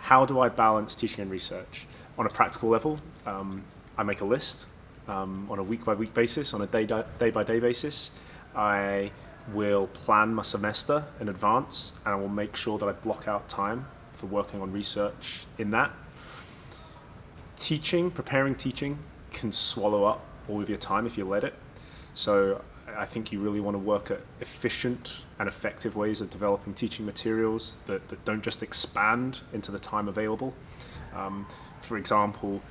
how do I balance teaching and research? On a practical level, I make a list on a week-by-week basis, on a day-by-day basis. I will plan my semester in advance, and I will make sure that I block out time for working on research in that. Preparing teaching can swallow up all of your time if you let it. So I think you really want to work at efficient and effective ways of developing teaching materials that don't just expand into the time available. For example,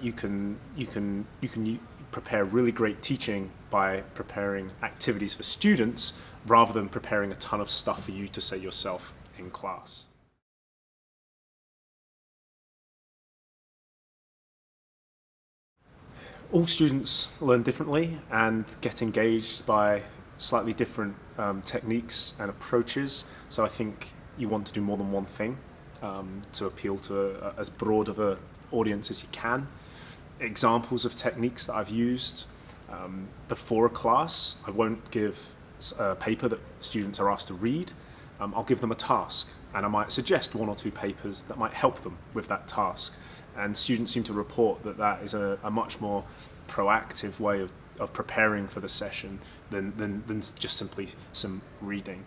you can prepare really great teaching by preparing activities for students rather than preparing a ton of stuff for you to say yourself in class. All students learn differently and get engaged by slightly different techniques and approaches. So I think you want to do more than one thing to appeal to as broad of an audience as you can. Examples of techniques that I've used before a class: I won't give a paper that students are asked to read. I'll give them a task, and I might suggest one or two papers that might help them with that task. And students seem to report that that is a much more proactive way of preparing for the session than just simply some reading.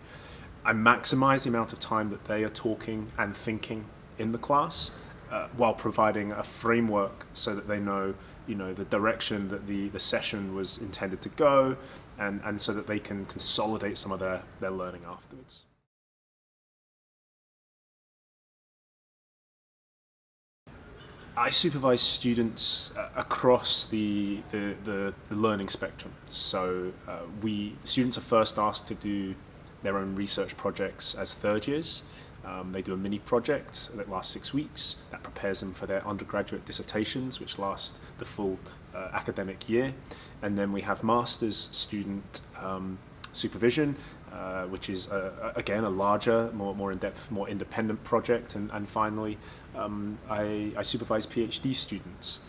I maximize the amount of time that they are talking and thinking in the class while providing a framework so that they know, the direction that the session was intended to go, and so that they can consolidate some of their learning afterwards. I supervise students across the learning spectrum. So students are first asked to do their own research projects as third years. They do a mini project that lasts 6 weeks. That prepares them for their undergraduate dissertations, which last the full academic year. And then we have master's student supervision, which is again a larger, more in-depth, more independent project. And finally, I supervise PhD students.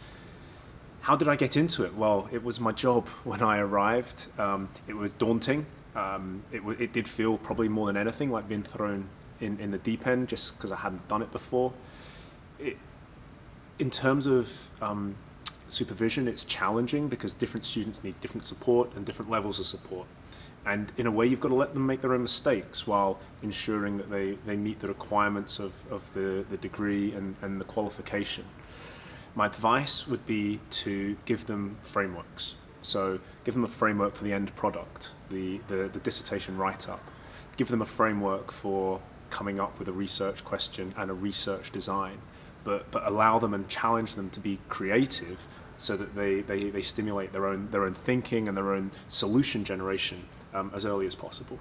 How did I get into it? Well, it was my job when I arrived. It was daunting. It did feel probably more than anything like being thrown in the deep end, just because I hadn't done it before. In terms of supervision, it's challenging because different students need different support and different levels of support. And in a way, you've got to let them make their own mistakes while ensuring that they meet the requirements of the degree and the qualification. My advice would be to give them frameworks. So give them a framework for the end product, the dissertation write-up. Give them a framework for coming up with a research question and a research design, but allow them and challenge them to be creative so that they stimulate their own thinking and their own solution generation as early as possible.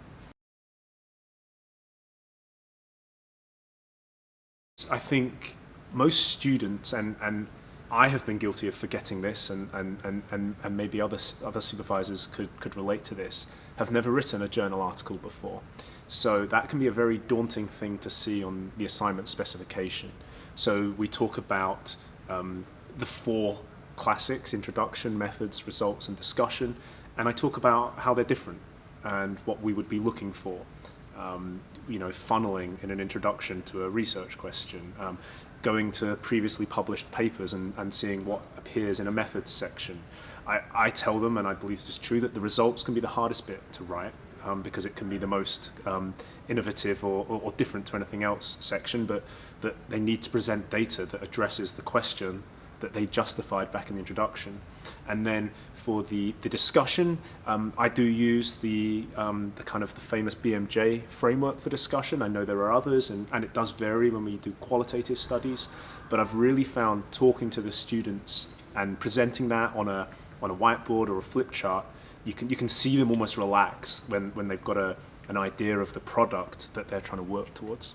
I think most students, and I have been guilty of forgetting this, and maybe other supervisors could relate to this, have never written a journal article before. So that can be a very daunting thing to see on the assignment specification. So we talk about the 4 classics: introduction, methods, results, and discussion. And I talk about how they're different and what we would be looking for. Funneling in an introduction to a research question, going to previously published papers and seeing what appears in a methods section. I tell them, and I believe this is true, that the results can be the hardest bit to write because it can be the most innovative or different to anything else section, but that they need to present data that addresses the question that they justified back in the introduction. And then for the discussion, I do use the kind of the famous BMJ framework for discussion. I know there are others, and it does vary when we do qualitative studies, but I've really found talking to the students and presenting that on a whiteboard or a flip chart, you can see them almost relax when they've got an idea of the product that they're trying to work towards.